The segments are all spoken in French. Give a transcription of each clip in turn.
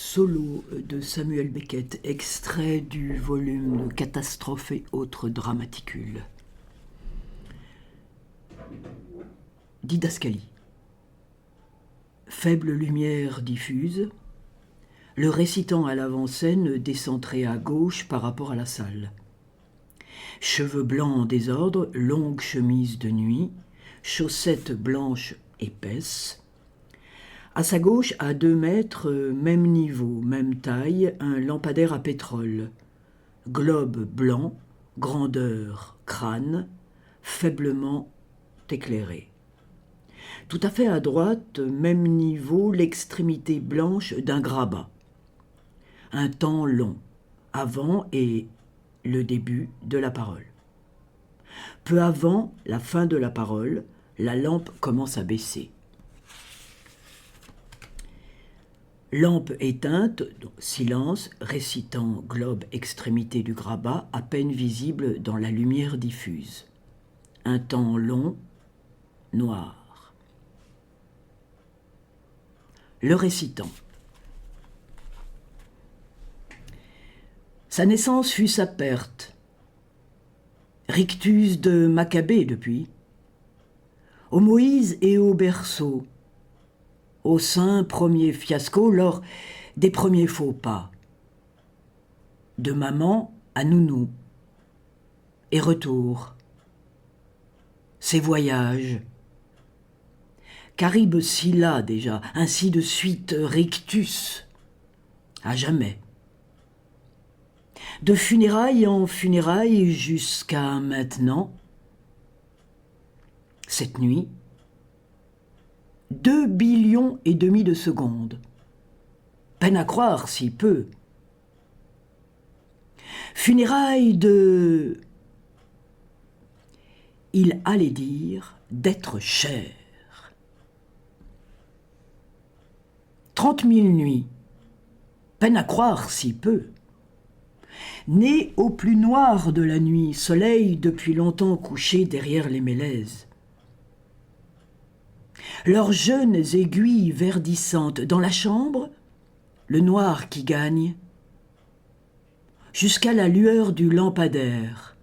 Solo de Samuel Beckett, extrait du volume Catastrophes et autres dramaticules. Didascalie. Faible lumière diffuse, le récitant à l'avant-scène décentré à gauche par rapport à la salle. Cheveux blancs en désordre, longue chemise de nuit, chaussettes blanches épaisses. À sa gauche, à 2 mètres, même niveau, même taille, un lampadaire à pétrole. Globe blanc, grandeur, crâne, faiblement éclairé. Tout à fait à droite, même niveau, l'extrémité blanche d'un grabat. Un temps long, avant et le début de la parole. Peu avant la fin de la parole, la lampe commence à baisser. Lampe éteinte, silence, récitant globe extrémité du grabat, à peine visible dans la lumière diffuse. Un temps long, noir. Le récitant. Sa naissance fut sa perte. Rictus de Maccabée depuis. Au Moïse et au berceau. Au sein, premier fiasco, lors des premiers faux pas. De maman à nounou. Et retour. Ses voyages. Caribe Scylla déjà, ainsi de suite rictus. À jamais. De funérailles en funérailles jusqu'à maintenant. Cette nuit. 2,5 billions de secondes. Peine à croire, si peu. Funérailles de... Il allait dire d'être cher. 30 000 nuits. Peine à croire, si peu. Né au plus noir de la nuit, soleil depuis longtemps couché derrière les mélèzes. Leurs jeunes aiguilles verdissantes dans la chambre, le noir qui gagne, jusqu'à la lueur du lampadaire.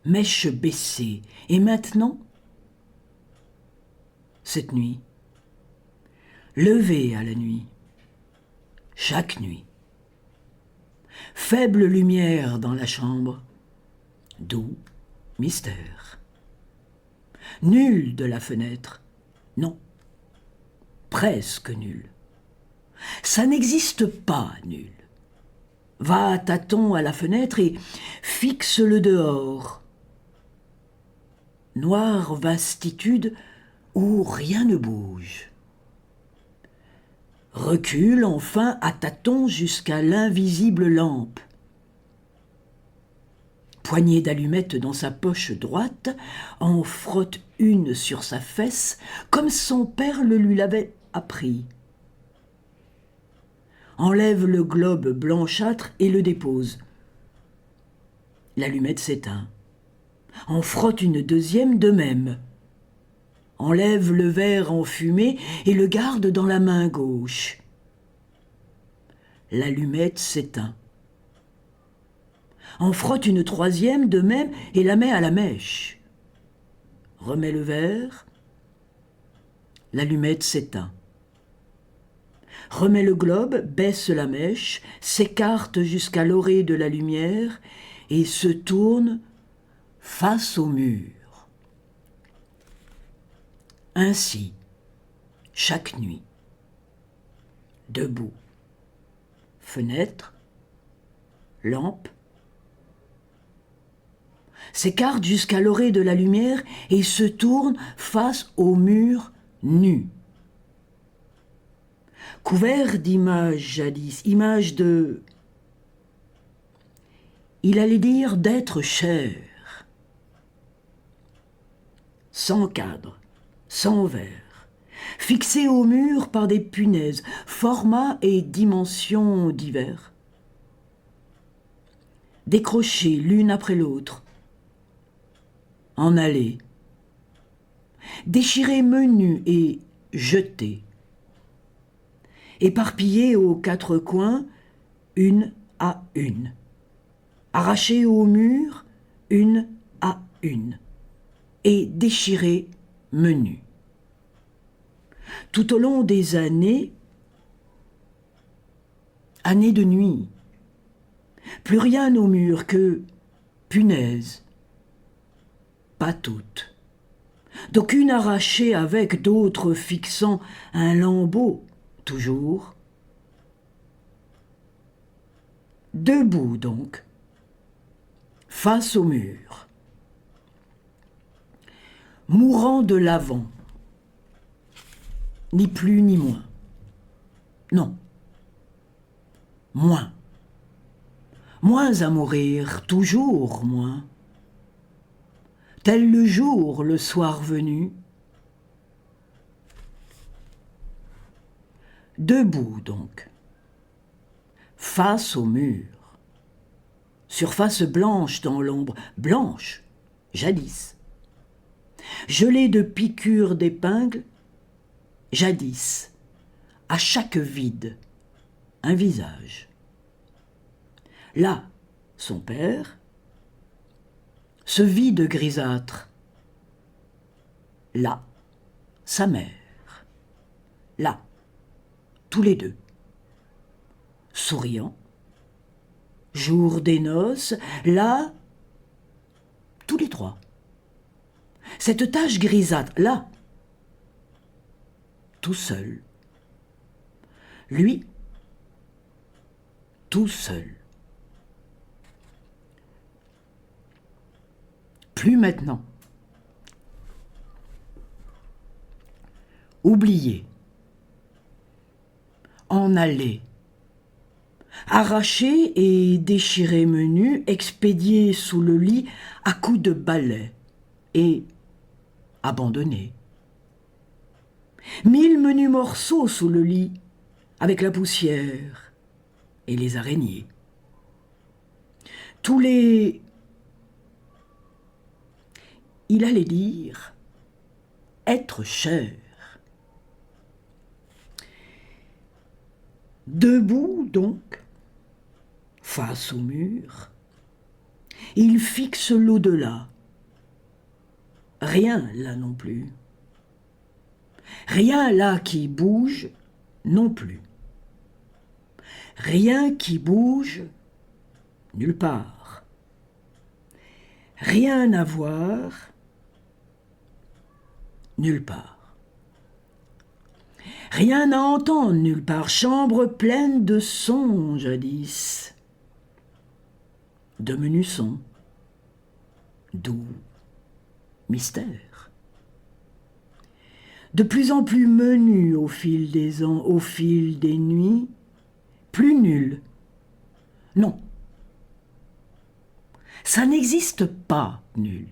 Mèche baissée, et maintenant, cette nuit, levée à la nuit, chaque nuit. Faible lumière dans la chambre, doux mystère. Nul de la fenêtre, non, presque nul. Ça n'existe pas nul. Va tâton à la fenêtre et fixe-le dehors. Noire vastitude où rien ne bouge. Recule enfin à tâtons jusqu'à l'invisible lampe. Poignée d'allumettes dans sa poche droite, en frotte une sur sa fesse, comme son père le lui l'avait appris. Enlève le globe blanchâtre et le dépose. L'allumette s'éteint. En frotte une deuxième de même. Enlève le verre enfumé et le garde dans la main gauche. L'allumette s'éteint. En frotte une troisième de même et la met à la mèche. Remet le verre. L'allumette s'éteint. Remet le globe, baisse la mèche, s'écarte jusqu'à l'orée de la lumière et se tourne face au mur. Ainsi, chaque nuit, debout, fenêtre, lampe, s'écarte jusqu'à l'orée de la lumière et se tourne face au mur nu. Couvert d'images jadis, images de... Il allait dire d'être cher. Sans cadre, sans verre, fixé au mur par des punaises, formats et dimensions divers. Décrochés l'une après l'autre, en allée, déchirés menus et jetés. éparpillées aux quatre coins, une à une, arrachées au mur, une à une, et déchirées menues. Tout au long des années de nuit, plus rien au mur que punaises, pas toutes, d'aucune arrachée avec d'autres fixant un lambeau, toujours. Debout donc, face au mur, mourant de l'avant, ni plus ni moins. Non, moins. Moins à mourir, toujours moins. Tel le jour, le soir venu. Debout donc, face au mur, surface blanche dans l'ombre, blanche, jadis. Gelée de piqûres d'épingles, jadis, à chaque vide, un visage. Là, son père, ce vide grisâtre. Là, sa mère. Là, tous les deux, souriant. Jour des noces, là, tous les trois. Cette tache grisâtre, là, tout seul. Lui, tout seul. Plus maintenant. Oublié. En aller. Arraché et déchiré menu, expédié sous le lit à coups de balai et abandonné. 1000 menus morceaux sous le lit, avec la poussière et les araignées. Tous les... Il allait dire être cher. Debout donc, face au mur, il fixe l'au-delà. Rien là non plus. Rien là qui bouge non plus. Rien qui bouge nulle part. Rien à voir nulle part. Rien à entendre nulle part. Chambre pleine de sons jadis. De menus sons. Doux mystère. De plus en plus menu au fil des ans, au fil des nuits, plus nul. Non, ça n'existe pas nul.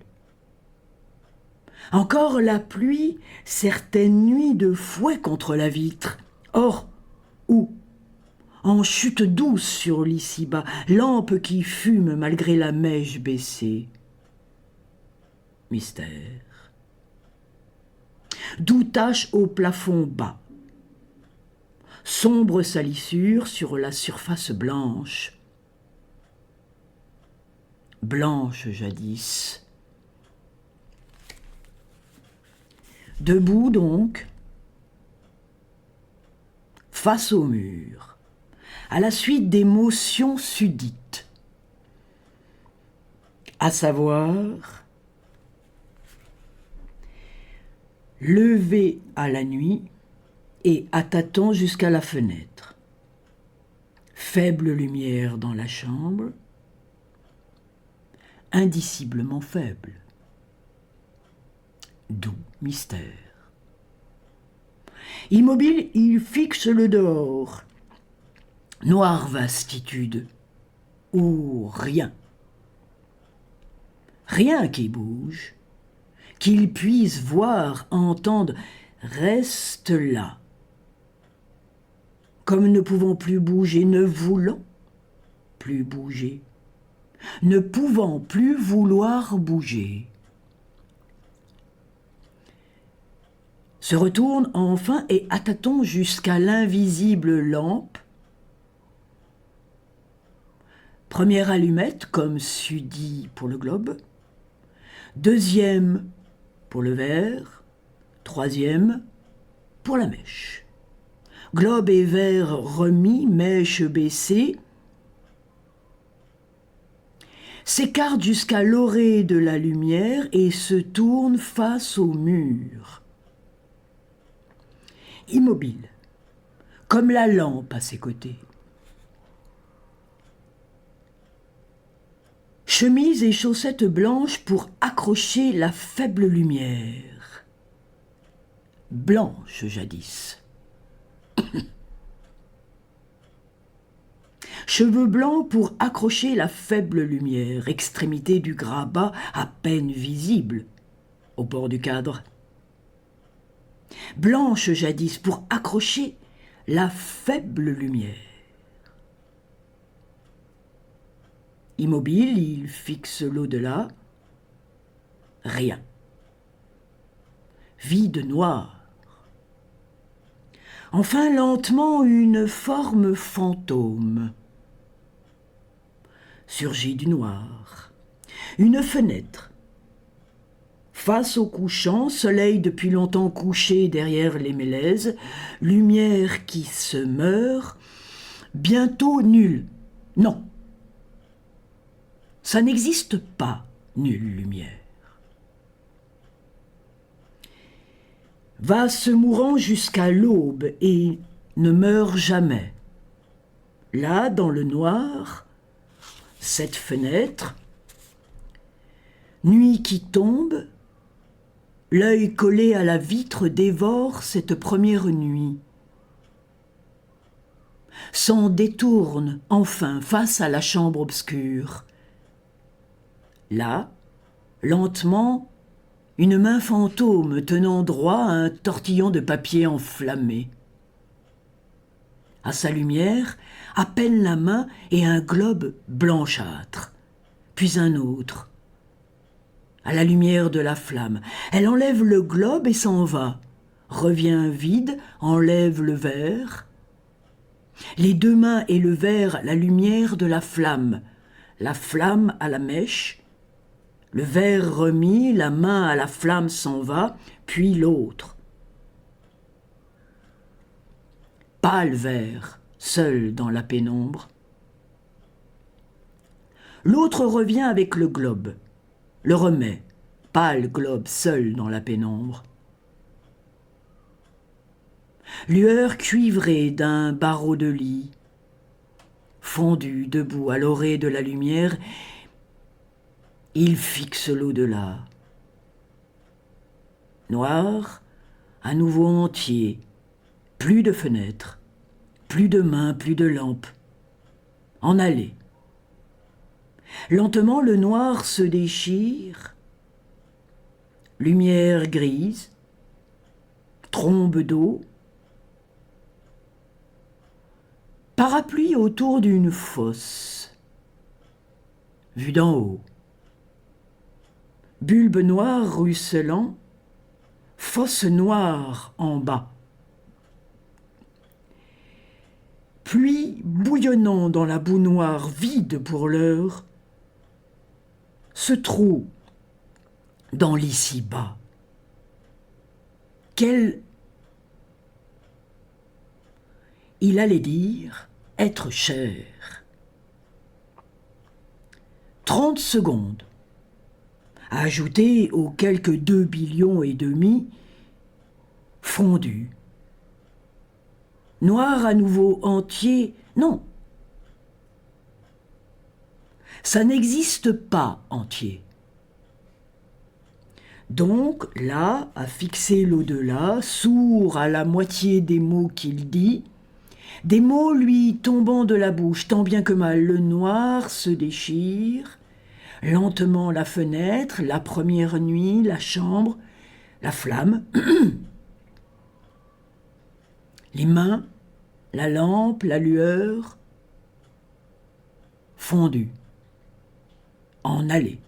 Encore la pluie, certaines nuits de fouet contre la vitre. Or, où en chute douce sur l'ici-bas, lampe qui fume malgré la mèche baissée. Mystère. D'où tache au plafond bas. Sombre salissure sur la surface blanche. Blanche jadis. Debout donc, face au mur, à la suite d'émotions sudites, à savoir lever à la nuit et à tâtons jusqu'à la fenêtre. Faible lumière dans la chambre, indiciblement faible. Doux mystère. Immobile, il fixe le dehors. Noire vastitude, où rien. Rien qui bouge, qu'il puisse voir, entendre, reste là. Comme ne pouvant plus bouger, ne voulant plus bouger, ne pouvant plus vouloir bouger. se retourne enfin et à tâtons jusqu'à l'invisible lampe. Première allumette, comme Sully pour le globe. Deuxième pour le verre. Troisième pour la mèche. Globe et verre remis, mèche baissée, s'écarte jusqu'à l'orée de la lumière et se tourne face au mur. Immobile, comme la lampe à ses côtés. Chemise et chaussettes blanches pour accrocher la faible lumière. Blanche jadis. Cheveux blancs pour accrocher la faible lumière, extrémité du grabat à peine visible au bord du cadre. Blanche jadis pour accrocher la faible lumière. Immobile, il fixe l'au-delà. Rien. Vide noir. Enfin, lentement, une forme fantôme surgit du noir. Une fenêtre. Face au couchant, soleil depuis longtemps couché derrière les mélèzes, lumière qui se meurt, bientôt nulle. Non. Ça n'existe pas, nulle lumière. Va se mourant jusqu'à l'aube et ne meurt jamais. Là, dans le noir, cette fenêtre, nuit qui tombe, l'œil collé à la vitre dévore cette première nuit. S'en détourne enfin face à la chambre obscure. Là, lentement, une main fantôme tenant droit à un tortillon de papier enflammé. À sa lumière, à peine la main et un globe blanchâtre, puis un autre. À la lumière de la flamme, elle enlève le globe et s'en va, revient vide, enlève le verre. Les deux mains et le verre à la lumière de la flamme à la mèche. Le verre remis, la main à la flamme s'en va, puis l'autre. Pâle verre, seul dans la pénombre. L'autre revient avec le globe, le remet, pâle globe seul dans la pénombre. Lueur cuivrée d'un barreau de lit, fondu debout à l'orée de la lumière, il fixe l'au-delà. Noir, à nouveau entier, plus de fenêtres, plus de mains, plus de lampes. En allée. Lentement, le noir se déchire. Lumière grise, trombe d'eau. Parapluie autour d'une fosse. Vue d'en haut. Bulbe noir ruisselant, fosse noire en bas. Pluie bouillonnant dans la boue noire vide pour l'heure, ce trou dans l'ici-bas. Quel, il allait dire, être cher. 30 secondes. À ajouter aux quelques 2,5 billions fondus. Noir à nouveau entier, non. Ça n'existe pas entier. Donc, là, à fixer l'au-delà, sourd à la moitié des mots qu'il dit, des mots lui tombant de la bouche, tant bien que mal, le noir se déchire, lentement la fenêtre, la première nuit, la chambre, la flamme, les mains, la lampe, la lueur, fondue, en allée.